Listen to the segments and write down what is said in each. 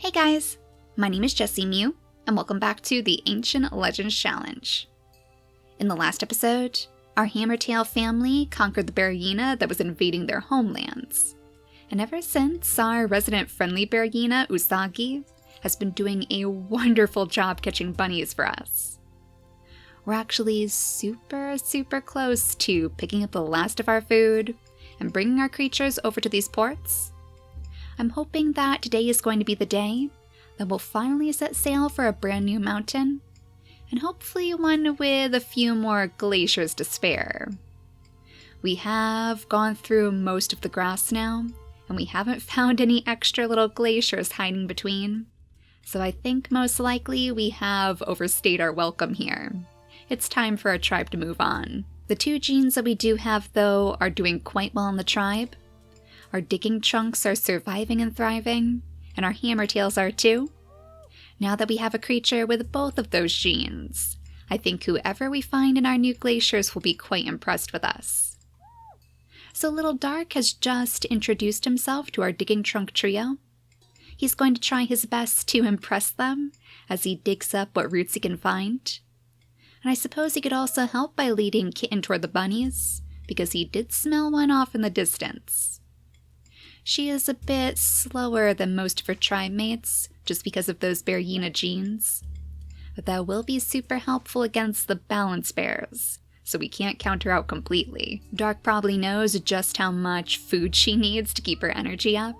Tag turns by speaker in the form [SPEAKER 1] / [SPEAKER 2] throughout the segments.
[SPEAKER 1] Hey guys, my name is JessiMew, and welcome back to the Ancient Legends Challenge. In the last episode, our Hammertail family conquered the bear hyena that was invading their homelands. And ever since, our resident friendly bear hyena, Usagi, has been doing a wonderful job catching bunnies for us. We're actually super close to picking up the last of our food and bringing our creatures over to these ports. I'm hoping that today is going to be the day that we'll finally set sail for a brand new mountain, and hopefully one with a few more glaciers to spare. We have gone through most of the grass now, and we haven't found any extra little glaciers hiding between, so I think most likely we have overstayed our welcome here. It's time for our tribe to move on. The two genes that we do have, though, are doing quite well in the tribe. Our digging trunks are surviving and thriving, and our hammertails are too. Now that we have a creature with both of those genes, I think whoever we find in our new glaciers will be quite impressed with us. So Little Dark has just introduced himself to our digging trunk trio. He's going to try his best to impress them as he digs up what roots he can find. And I suppose he could also help by leading Kitten toward the bunnies, because he did smell one off in the distance. She is a bit slower than most of her tribe mates, just because of those bear hyena genes. But that will be super helpful against the balance bears, so we can't count her out completely. Dark probably knows just how much food she needs to keep her energy up,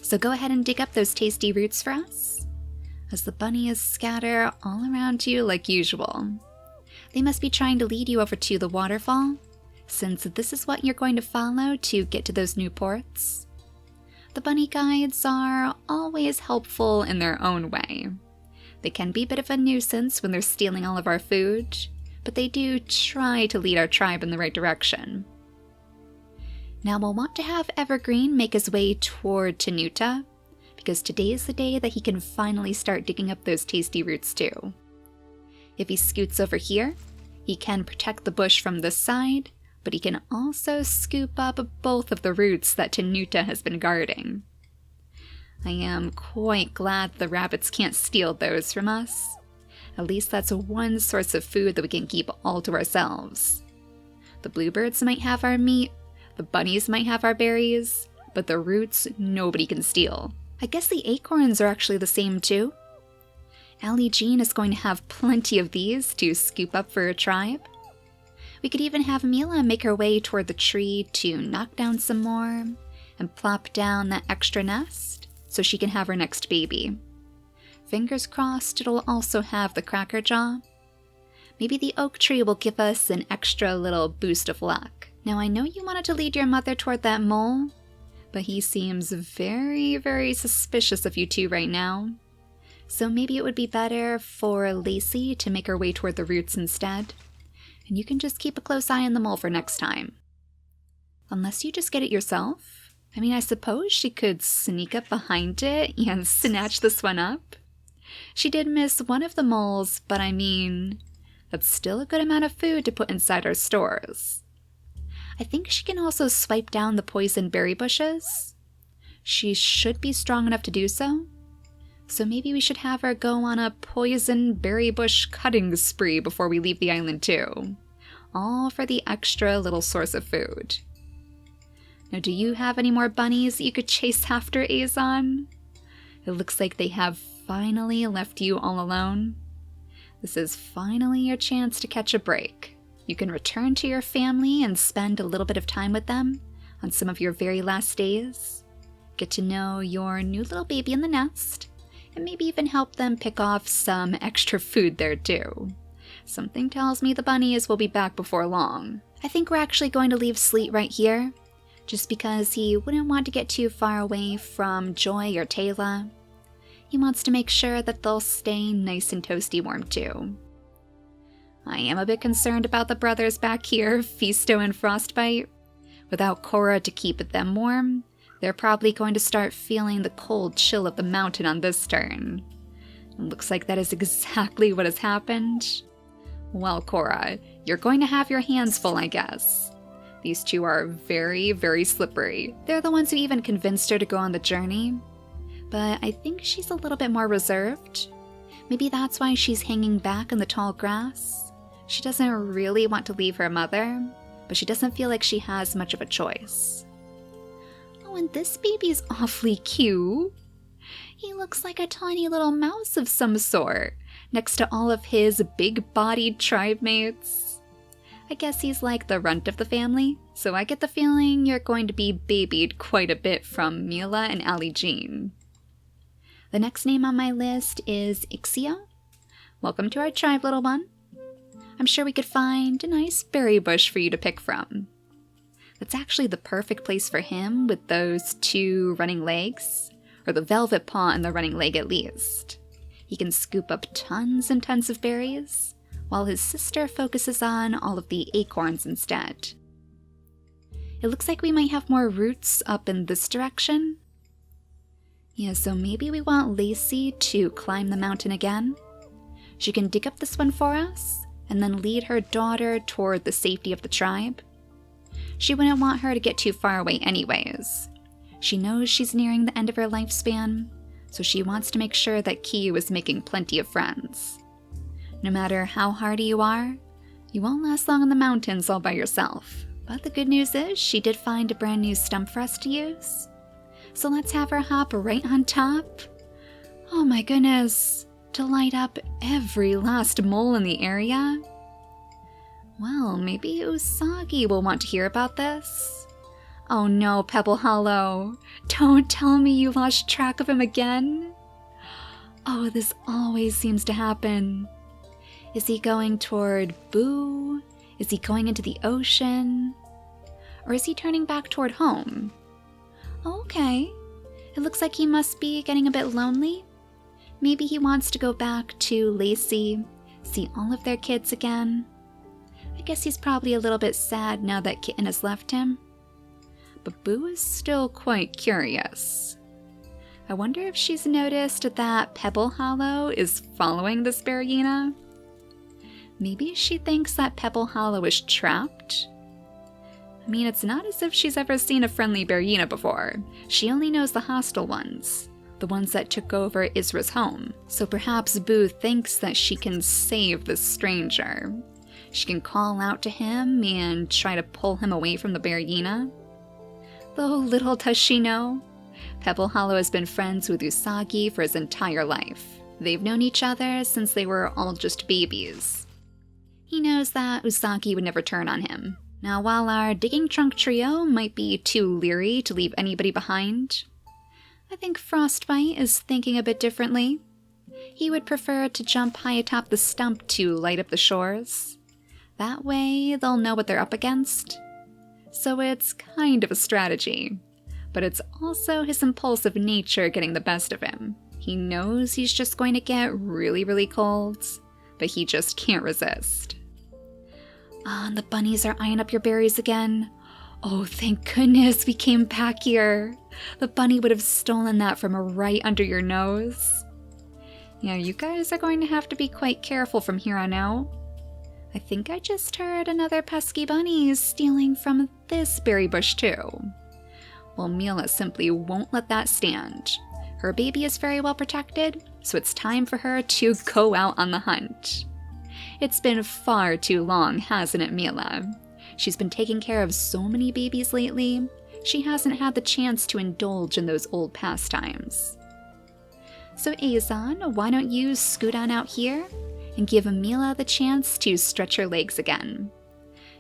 [SPEAKER 1] so go ahead and dig up those tasty roots for us, as the bunnies scatter all around you like usual. They must be trying to lead you over to the waterfall, since this is what you're going to follow to get to those new ports. The bunny guides are always helpful in their own way. They can be a bit of a nuisance when they're stealing all of our food, but they do try to lead our tribe in the right direction. Now we'll want to have Evergreen make his way toward Tenuta, because today is the day that he can finally start digging up those tasty roots too. If he scoots over here, he can protect the bush from this side, but he can also scoop up both of the roots that Tenuta has been guarding. I am quite glad the rabbits can't steal those from us. At least that's one source of food that we can keep all to ourselves. The bluebirds might have our meat, the bunnies might have our berries, but the roots nobody can steal. I guess the acorns are actually the same too. Allie Jean is going to have plenty of these to scoop up for her tribe. We could even have Mila make her way toward the tree to knock down some more and plop down that extra nest so she can have her next baby. Fingers crossed it'll also have the cracker jaw. Maybe the oak tree will give us an extra little boost of luck. Now I know you wanted to lead your mother toward that mole, but he seems very suspicious of you two right now. So maybe it would be better for Lacey to make her way toward the roots instead. And you can just keep a close eye on the mole for next time. Unless you just get it yourself. I mean, I suppose she could sneak up behind it and snatch this one up. She did miss one of the moles, but I mean, that's still a good amount of food to put inside our stores. I think she can also swipe down the poison berry bushes. She should be strong enough to do so. So maybe we should have her go on a poison berry bush cutting spree before we leave the island too. All for the extra little source of food. Now, do you have any more bunnies that you could chase after, Azon? It looks like they have finally left you all alone. This is finally your chance to catch a break. You can return to your family and spend a little bit of time with them on some of your very last days. Get to know your new little baby in the nest, and maybe even help them pick off some extra food there too. Something tells me the bunnies will be back before long. I think we're actually going to leave Sleet right here, just because he wouldn't want to get too far away from Joy or Taylor. He wants to make sure that they'll stay nice and toasty warm too. I am a bit concerned about the brothers back here, Fisto and Frostbite. Without Cora to keep them warm, they're probably going to start feeling the cold chill of the mountain on this turn. It looks like that is exactly what has happened. Well, Cora, you're going to have your hands full, I guess. These two are very slippery. They're the ones who even convinced her to go on the journey. but I think she's a little bit more reserved. Maybe that's why she's hanging back in the tall grass. She doesn't really want to leave her mother, but she doesn't feel like she has much of a choice. Oh, and this baby's awfully cute. He looks like a tiny little mouse of some sort, next to all of his big-bodied tribe mates. I guess he's like the runt of the family, so I get the feeling you're going to be babied quite a bit from Mila and Ali Jean. The next name on my list is Ixio. Welcome to our tribe, little one. I'm sure we could find a nice berry bush for you to pick from. That's actually the perfect place for him with those 2 running legs, or the velvet paw and the running leg at least. He can scoop up tons and tons of berries, while his sister focuses on all of the acorns instead. It looks like we might have more roots up in this direction. Yeah, so maybe we want Lacey to climb the mountain again. She can dig up this one for us, and then lead her daughter toward the safety of the tribe. She wouldn't want her to get too far away anyways. She knows she's nearing the end of her lifespan, so she wants to make sure that Kiyu is making plenty of friends. No matter how hardy you are, you won't last long in the mountains all by yourself. But the good news is she did find a brand new stump for us to use. So let's have her hop right on top. Oh my goodness, to light up every last mole in the area. Well, maybe Usagi will want to hear about this. Oh no, Pebble Hollow, don't tell me you lost track of him again. Oh, this always seems to happen. Is he going toward Boo? Is he going into the ocean? Or is he turning back toward home? Okay, it looks like he must be getting a bit lonely. Maybe he wants to go back to Lacey, see all of their kids again. I guess he's probably a little bit sad now that Kitten has left him. But Boo is still quite curious. I wonder if she's noticed that Pebble Hollow is following this Berryina. Maybe she thinks that Pebble Hollow is trapped? I mean, it's not as if she's ever seen a friendly Berryina before. She only knows the hostile ones, the ones that took over Isra's home. So perhaps Boo thinks that she can save this stranger. She can call out to him and try to pull him away from the Berryina. Though little does she know, Pebble Hollow has been friends with Usagi for his entire life. They've known each other since they were all just babies. He knows that Usagi would never turn on him. Now, while our digging trunk trio might be too leery to leave anybody behind, I think Frostbite is thinking a bit differently. He would prefer to jump high atop the stump to light up the shores. That way, they'll know what they're up against. So it's kind of a strategy, but it's also his impulsive nature getting the best of him. He knows he's just going to get really, really cold, but he just can't resist. Ah, and the bunnies are eyeing up your berries again. Oh, thank goodness we came back here. The bunny would have stolen that from right under your nose. Yeah, you guys are going to have to be quite careful from here on out. I think I just heard another pesky bunny stealing from this berry bush too. Well, Mila simply won't let that stand. Her baby is very well protected, so it's time for her to go out on the hunt. It's been far too long, hasn't it, Mila? She's been taking care of so many babies lately, she hasn't had the chance to indulge in those old pastimes. So Azon, why don't you scoot on out here and give Mila the chance to stretch her legs again.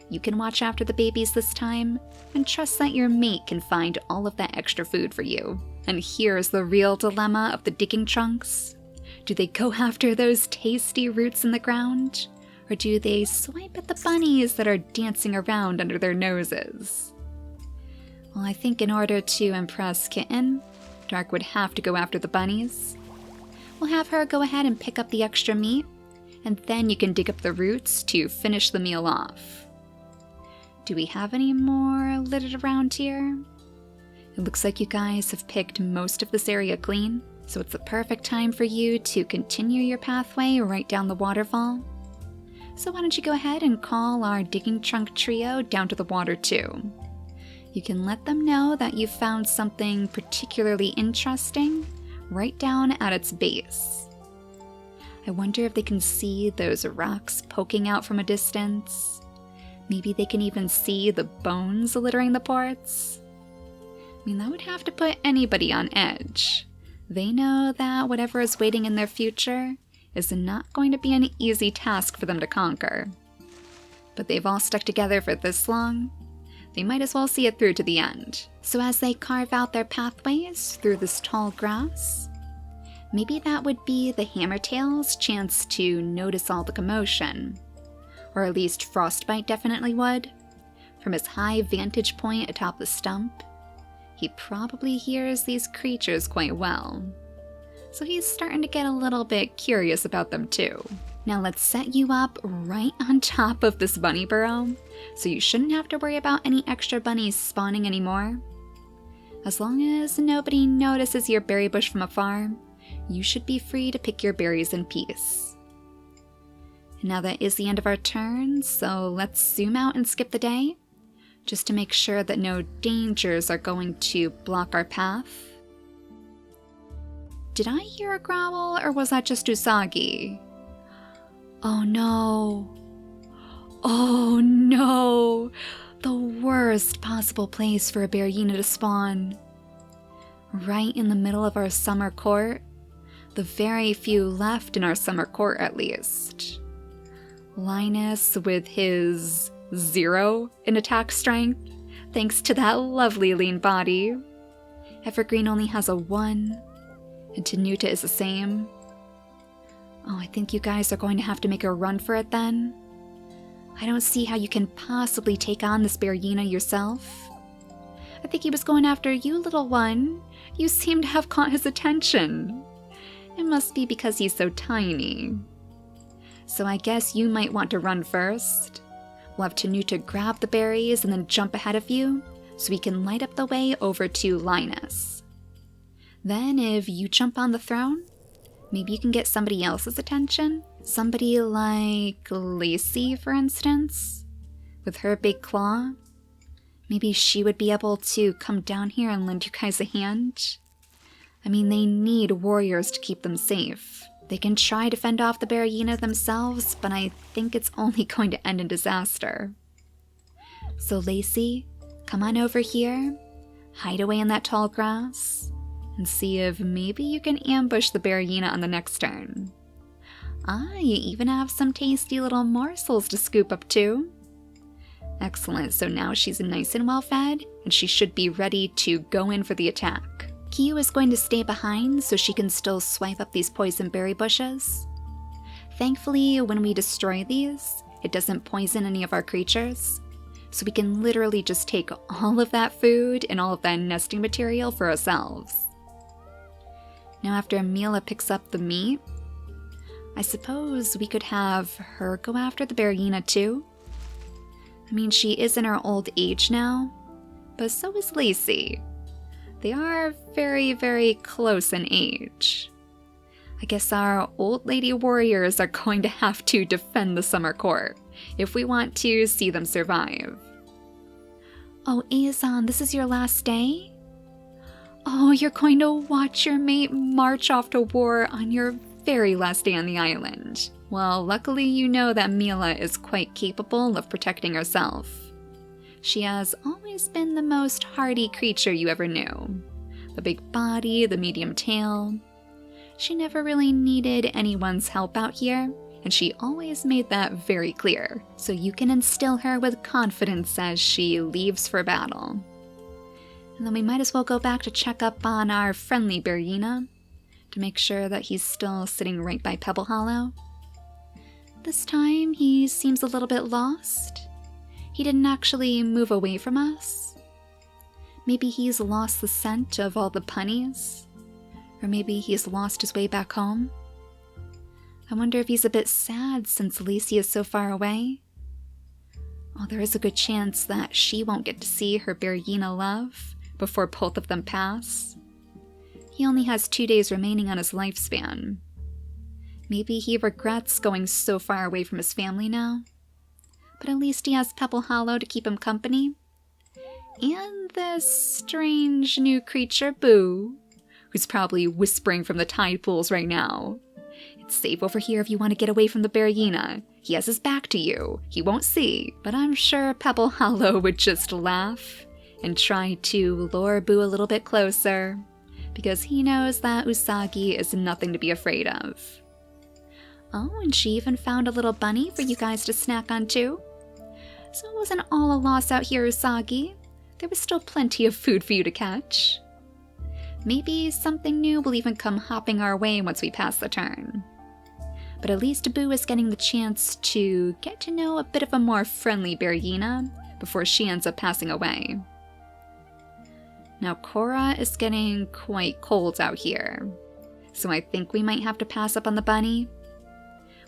[SPEAKER 1] You can watch after the babies this time, and trust that your mate can find all of that extra food for you. And here's the real dilemma of the digging trunks. Do they go after those tasty roots in the ground? Or do they swipe at the bunnies that are dancing around under their noses? Well, I think in order to impress Kitten, Dark would have to go after the bunnies. We'll have her go ahead and pick up the extra meat, and then you can dig up the roots to finish the meal off. Do we have any more littered around here? It looks like you guys have picked most of this area clean, so it's the perfect time for you to continue your pathway right down the waterfall. So why don't you go ahead and call our digging trunk trio down to the water too. You can let them know that you found something particularly interesting right down at its base. I wonder if they can see those rocks poking out from a distance. Maybe they can even see the bones littering the ports. I mean, that would have to put anybody on edge. They know that whatever is waiting in their future is not going to be an easy task for them to conquer. But they've all stuck together for this long. They might as well see it through to the end. So as they carve out their pathways through this tall grass, maybe that would be the Hammertail's chance to notice all the commotion. Or at least Frostbite definitely would. From his high vantage point atop the stump, he probably hears these creatures quite well. So he's starting to get a little bit curious about them too. Now let's set you up right on top of this bunny burrow, so you shouldn't have to worry about any extra bunnies spawning anymore. As long as nobody notices your berry bush from afar, you should be free to pick your berries in peace. Now that is the end of our turn, so let's zoom out and skip the day, just to make sure that no dangers are going to block our path. Did I hear a growl, or was that just Usagi? Oh no. Oh no! The worst possible place for a Berryina to spawn. Right in the middle of our summer court. The very few left in our summer court, at least. Linus with his 0 in attack strength, thanks to that lovely lean body. Evergreen only has a 1, and Tenuta is the same. Oh, I think you guys are going to have to make a run for it then. I don't see how you can possibly take on this Berryina yourself. I think he was going after you, little one. You seem to have caught his attention. It must be because he's so tiny. So I guess you might want to run first. We'll have Tenuta grab the berries and then jump ahead of you, so we can light up the way over to Linus. Then if you jump on the throne, maybe you can get somebody else's attention. Somebody like Lacey, for instance, with her big claw. Maybe she would be able to come down here and lend you guys a hand. I mean, they need warriors to keep them safe. They can try to fend off the Berryina themselves, but I think it's only going to end in disaster. So Lacey, come on over here, hide away in that tall grass, and see if maybe you can ambush the Berryina on the next turn. Ah, you even have some tasty little morsels to scoop up too. Excellent, so now she's nice and well fed, and she should be ready to go in for the attack. Kiyu is going to stay behind so she can still swipe up these poison berry bushes. Thankfully, when we destroy these, it doesn't poison any of our creatures, so we can literally just take all of that food and all of that nesting material for ourselves. Now after Mila picks up the meat, I suppose we could have her go after the Berryina too. I mean, she is in her old age now, but so is Lacey. They are very, very close in age. I guess our old lady warriors are going to have to defend the summer court if we want to see them survive. Oh, Azon, this is your last day? Oh, you're going to watch your mate march off to war on your very last day on the island. Well, luckily you know that Mila is quite capable of protecting herself. She has always been the most hardy creature you ever knew. The big body, the medium tail. She never really needed anyone's help out here, and she always made that very clear, so you can instill her with confidence as she leaves for battle. And then we might as well go back to check up on our friendly Berryina, to make sure that he's still sitting right by Pebble Hollow. This time he seems a little bit lost. He didn't actually move away from us. Maybe he's lost the scent of all the punnies. Or maybe he's lost his way back home. I wonder if he's a bit sad since Lacey is so far away. Oh, there is a good chance that she won't get to see her Berryina love before both of them pass. He only has 2 days remaining on his lifespan. Maybe he regrets going so far away from his family now. But at least he has Pebble Hollow to keep him company. And this strange new creature, Boo, who's probably whispering from the tide pools right now. It's safe over here if you want to get away from the Berryina. He has his back to you. He won't see. But I'm sure Pebble Hollow would just laugh and try to lure Boo a little bit closer, because he knows that Usagi is nothing to be afraid of. Oh, and she even found a little bunny for you guys to snack on too. So it wasn't all a loss out here, Usagi. There was still plenty of food for you to catch. Maybe something new will even come hopping our way once we pass the turn. But at least Boo is getting the chance to get to know a bit of a more friendly Berryina before she ends up passing away. Now Korra is getting quite cold out here, so I think we might have to pass up on the bunny.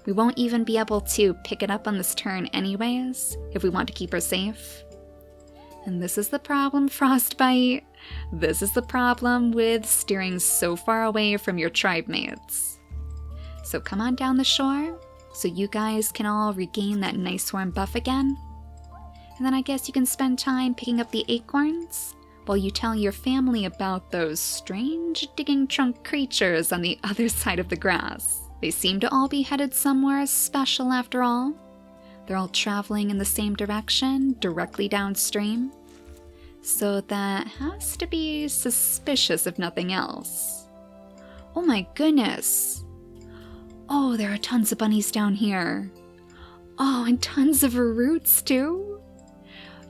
[SPEAKER 1] We won't even be able to pick it up on this turn anyways, if we want to keep her safe. And this is the problem, Frostbite. This is the problem with steering so far away from your tribe mates. So come on down the shore, so you guys can all regain that nice warm buff again. And then I guess you can spend time picking up the acorns, while you tell your family about those strange digging trunk creatures on the other side of the grass. They seem to all be headed somewhere special after all. They're all traveling in the same direction, directly downstream. So that has to be suspicious if nothing else. Oh my goodness! Oh, there are tons of bunnies down here. Oh, and tons of roots too.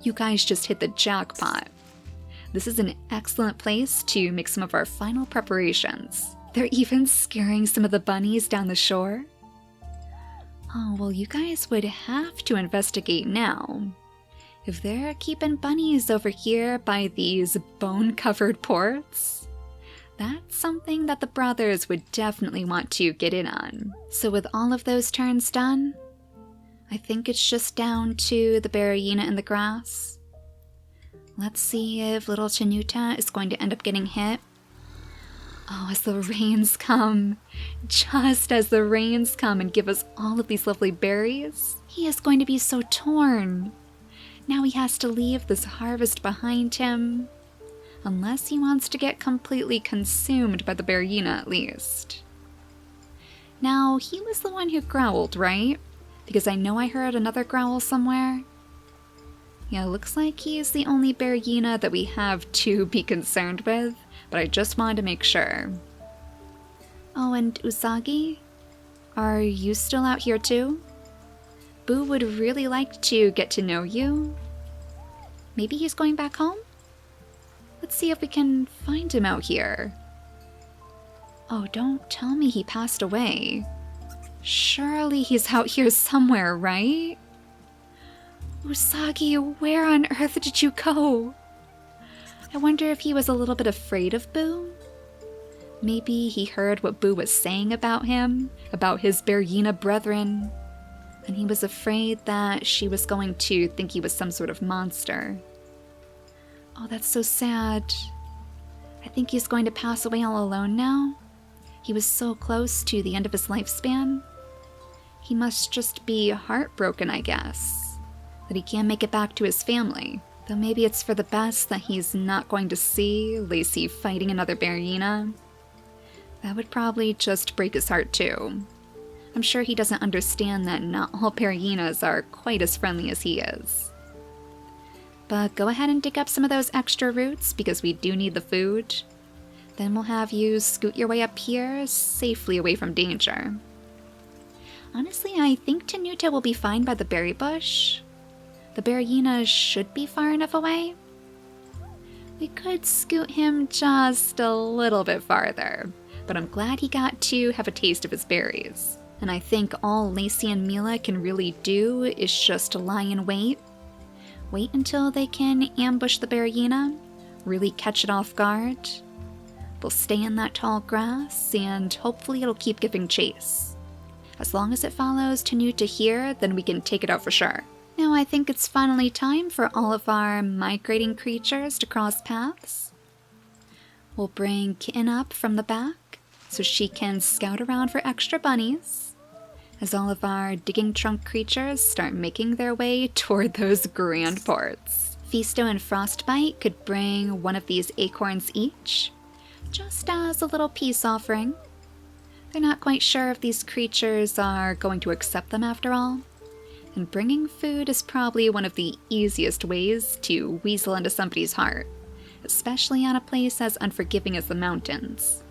[SPEAKER 1] You guys just hit the jackpot. This is an excellent place to make some of our final preparations. They're even scaring some of the bunnies down the shore. Oh, well, you guys would have to investigate now. If they're keeping bunnies over here by these bone-covered ports, that's something that the brothers would definitely want to get in on. So with all of those turns done, I think it's just down to the Berryina in the grass. Let's see if little Tenuta is going to end up getting hit. Oh, as the rains come, just as the rains come and give us all of these lovely berries, he is going to be so torn. Now he has to leave this harvest behind him, unless he wants to get completely consumed by the Berryina at least. Now, he was the one who growled, right? Because I know I heard another growl somewhere. Yeah, looks like he's the only Berryina that we have to be concerned with, but I just wanted to make sure. Oh, and Usagi? Are you still out here too? Boo would really like to get to know you. Maybe he's going back home? Let's see if we can find him out here. Oh, don't tell me he passed away. Surely he's out here somewhere, right? Usagi, where on earth did you go? I wonder if he was a little bit afraid of Boo? Maybe he heard what Boo was saying about him, about his Berryina brethren, and he was afraid that she was going to think he was some sort of monster. Oh, that's so sad. I think he's going to pass away all alone now. He was so close to the end of his lifespan. He must just be heartbroken, I guess, that he can't make it back to his family. Though maybe it's for the best that he's not going to see Lacey fighting another Berryina. That would probably just break his heart too. I'm sure he doesn't understand that not all Berryinas are quite as friendly as he is. But go ahead and dig up some of those extra roots because we do need the food. Then we'll have you scoot your way up here, safely away from danger. Honestly, I think Tenuta will be fine by the berry bush. The Berryina should be far enough away. We could scoot him just a little bit farther, but I'm glad he got to have a taste of his berries. And I think all Lacey and Mila can really do is just lie in wait. Wait until they can ambush the Berryina, really catch it off guard. They'll stay in that tall grass, and hopefully it'll keep giving chase. As long as it follows Tenuta here, then we can take it out for sure. Now I think it's finally time for all of our migrating creatures to cross paths. We'll bring Kitten up from the back, so she can scout around for extra bunnies, as all of our digging trunk creatures start making their way toward those grand ports. Fisto and Frostbite could bring one of these acorns each, just as a little peace offering. They're not quite sure if these creatures are going to accept them after all, and bringing food is probably one of the easiest ways to weasel into somebody's heart, especially on a place as unforgiving as the mountains.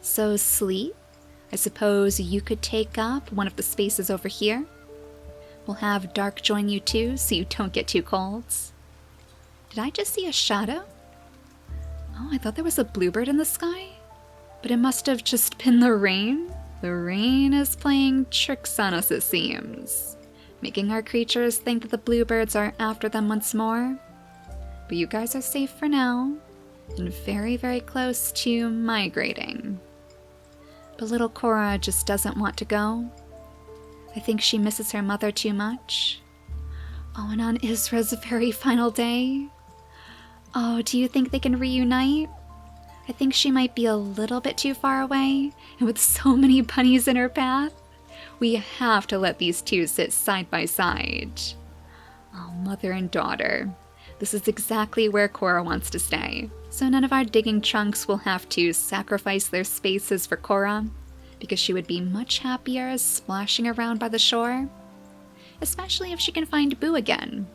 [SPEAKER 1] So Sleep, I suppose you could take up one of the spaces over here. We'll have Dark join you too, so you don't get too cold. Did I just see a shadow? Oh, I thought there was a bluebird in the sky, but it must have just been the rain. The rain is playing tricks on us, it seems, making our creatures think that the bluebirds are after them once more. But you guys are safe for now, and very, very close to migrating. But little Cora just doesn't want to go. I think she misses her mother too much. Oh, and on Isra's very final day. Oh, do you think they can reunite? I think she might be a little bit too far away, and with so many bunnies in her path, we have to let these two sit side by side. Oh, mother and daughter. This is exactly where Cora wants to stay. So none of our digging trunks will have to sacrifice their spaces for Cora, because she would be much happier splashing around by the shore. Especially if she can find Boo again.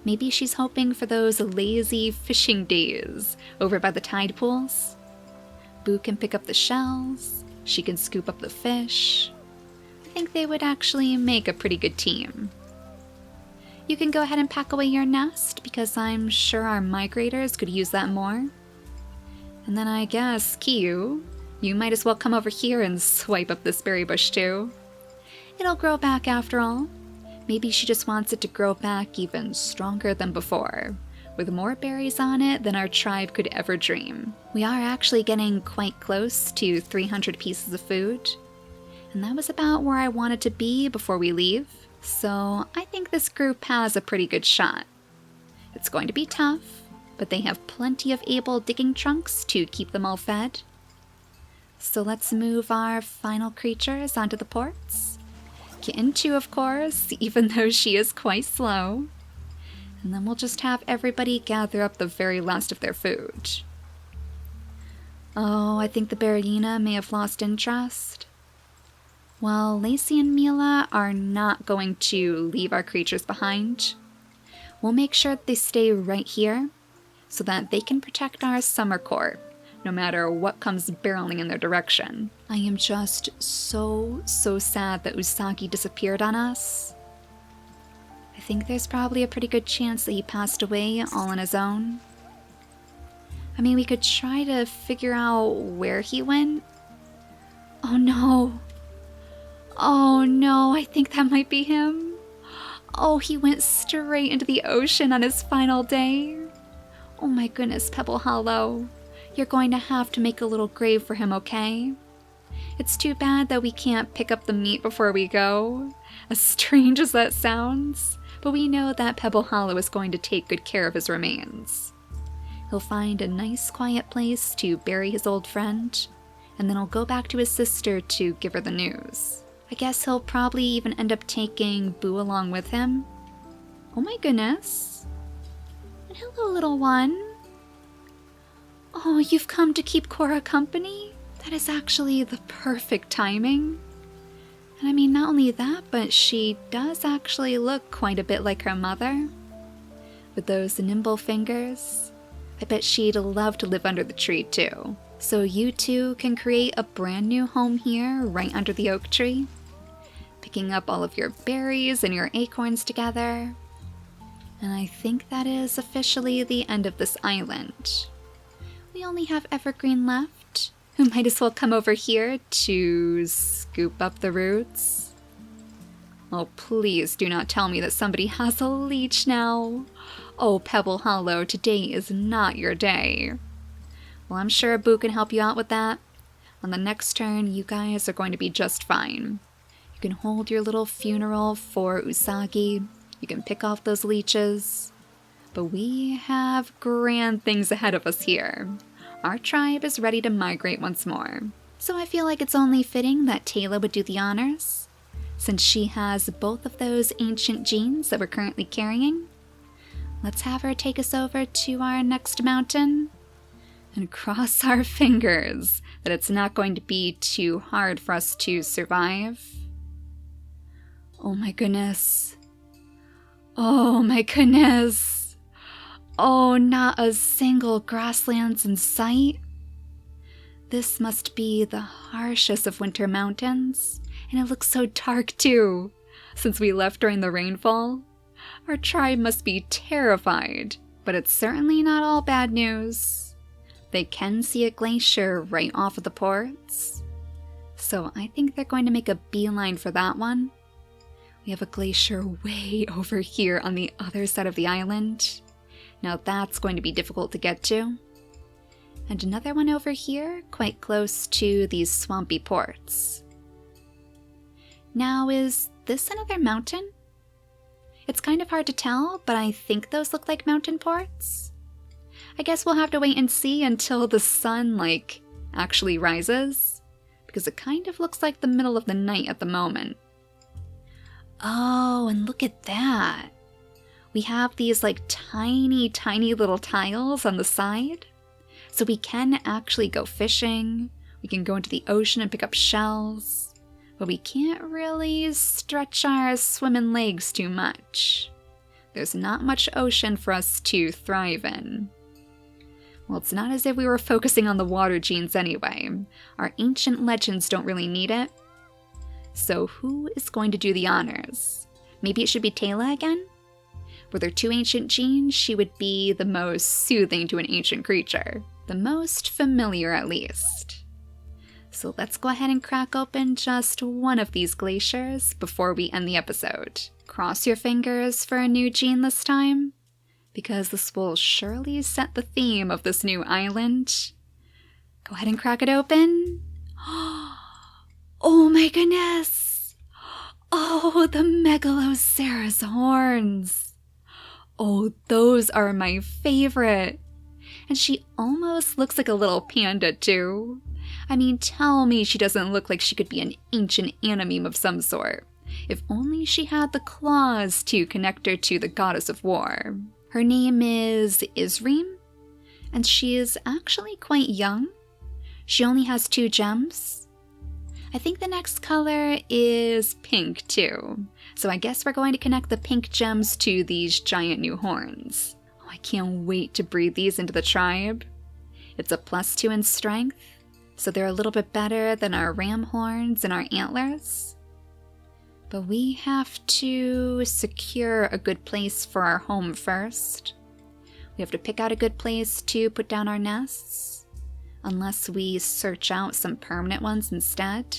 [SPEAKER 1] Maybe she's hoping for those lazy fishing days over by the tide pools. Boo can pick up the shells, she can scoop up the fish. I think they would actually make a pretty good team. You can go ahead and pack away your nest, because I'm sure our migrators could use that more. And then I guess, Kiyu, you might as well come over here and swipe up this berry bush too. It'll grow back after all. Maybe she just wants it to grow back even stronger than before, with more berries on it than our tribe could ever dream. We are actually getting quite close to 300 pieces of food, and that was about where I wanted to be before we leave, so I think this group has a pretty good shot. It's going to be tough, but they have plenty of able digging trunks to keep them all fed. So let's move our final creatures onto the ports. Kitten too, of course, even though she is quite slow. And then we'll just have everybody gather up the very last of their food. Oh, I think the Berryina may have lost interest. Well, Lacey and Mila are not going to leave our creatures behind. We'll make sure that they stay right here, so that they can protect our summer court, no matter what comes barreling in their direction. I am just so sad that Usagi disappeared on us. I think there's probably a pretty good chance that he passed away all on his own. I mean, we could try to figure out where he went. Oh no. Oh no, I think that might be him. Oh, he went straight into the ocean on his final day. Oh my goodness, Pebble Hollow. You're going to have to make a little grave for him, okay? It's too bad that we can't pick up the meat before we go, as strange as that sounds, but we know that Pebble Hollow is going to take good care of his remains. He'll find a nice quiet place to bury his old friend, and then he'll go back to his sister to give her the news. I guess he'll probably even end up taking Boo along with him. Oh my goodness. And hello, little one. Oh, you've come to keep Cora company? That is actually the perfect timing. And I mean, not only that, but she does actually look quite a bit like her mother. With those nimble fingers, I bet she'd love to live under the tree too. So you two can create a brand new home here, right under the oak tree. Picking up all of your berries and your acorns together. And I think that is officially the end of this island. We only have Evergreen left, who might as well come over here to scoop up the roots. Oh, please do not tell me that somebody has a leech now. Oh, Pebble Hollow, today is not your day. Well, I'm sure Boo can help you out with that. On the next turn, you guys are going to be just fine. You can hold your little funeral for Usagi. You can pick off those leeches. But we have grand things ahead of us here. Our tribe is ready to migrate once more. So I feel like it's only fitting that Taylor would do the honors, since she has both of those ancient genes that we're currently carrying. Let's have her take us over to our next mountain. And cross our fingers that it's not going to be too hard for us to survive. Oh my goodness. Oh my goodness. Oh, not a single grasslands in sight. This must be the harshest of winter mountains, and it looks so dark too. Since we left during the rainfall, our tribe must be terrified, but it's certainly not all bad news. They can see a glacier right off of the ports, so I think they're going to make a beeline for that one. We have a glacier way over here on the other side of the island. Now that's going to be difficult to get to. And another one over here, quite close to these swampy ports. Now, is this another mountain? It's kind of hard to tell, but I think those look like mountain ports. I guess we'll have to wait and see until the sun, actually rises, because it kind of looks like the middle of the night at the moment. Oh, and look at that. We have these tiny, tiny little tiles on the side. So we can actually go fishing, we can go into the ocean and pick up shells, but we can't really stretch our swimming legs too much. There's not much ocean for us to thrive in. Well, it's not as if we were focusing on the water genes anyway. Our ancient legends don't really need it. So who is going to do the honors? Maybe it should be Taylor again? Were there two ancient genes, she would be the most soothing to an ancient creature. The most familiar, at least. So let's go ahead and crack open just one of these glaciers before we end the episode. Cross your fingers for a new gene this time, because this will surely set the theme of this new island. Go ahead and crack it open. Oh my goodness! Oh, the Megaloceros horns! Oh, those are my favorite! And she almost looks like a little panda, too. I mean, tell me she doesn't look like she could be an ancient Anameme of some sort. If only she had the claws to connect her to the goddess of war. Her name is Isreem, and she is actually quite young. She only has 2 gems. I think the next color is pink, too. So I guess we're going to connect the pink gems to these giant new horns. I can't wait to breed these into the tribe. It's a +2 in strength, so they're a little bit better than our ram horns and our antlers. But we have to secure a good place for our home first. We have to pick out a good place to put down our nests, unless we search out some permanent ones instead.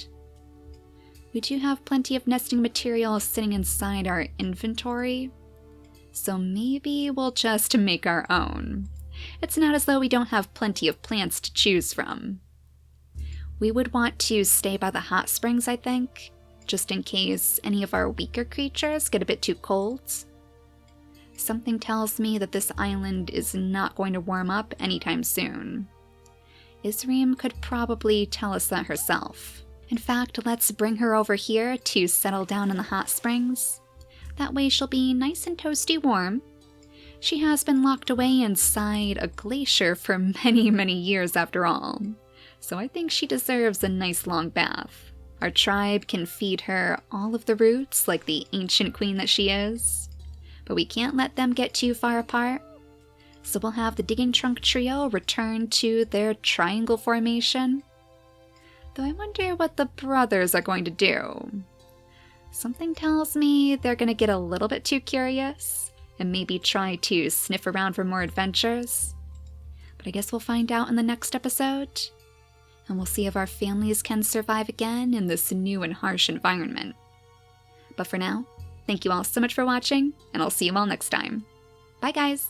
[SPEAKER 1] We do have plenty of nesting material sitting inside our inventory, so maybe we'll just make our own. It's not as though we don't have plenty of plants to choose from. We would want to stay by the hot springs, I think, just in case any of our weaker creatures get a bit too cold. Something tells me that this island is not going to warm up anytime soon. Isreem could probably tell us that herself. In fact, let's bring her over here to settle down in the hot springs. That way she'll be nice and toasty warm. She has been locked away inside a glacier for many, many years after all. So I think she deserves a nice long bath. Our tribe can feed her all of the roots like the ancient queen that she is. But we can't let them get too far apart. So we'll have the digging trunk trio return to their triangle formation. Though I wonder what the brothers are going to do. Something tells me they're going to get a little bit too curious and maybe try to sniff around for more adventures. But I guess we'll find out in the next episode. And we'll see if our families can survive again in this new and harsh environment. But for now, thank you all so much for watching, and I'll see you all next time. Bye guys!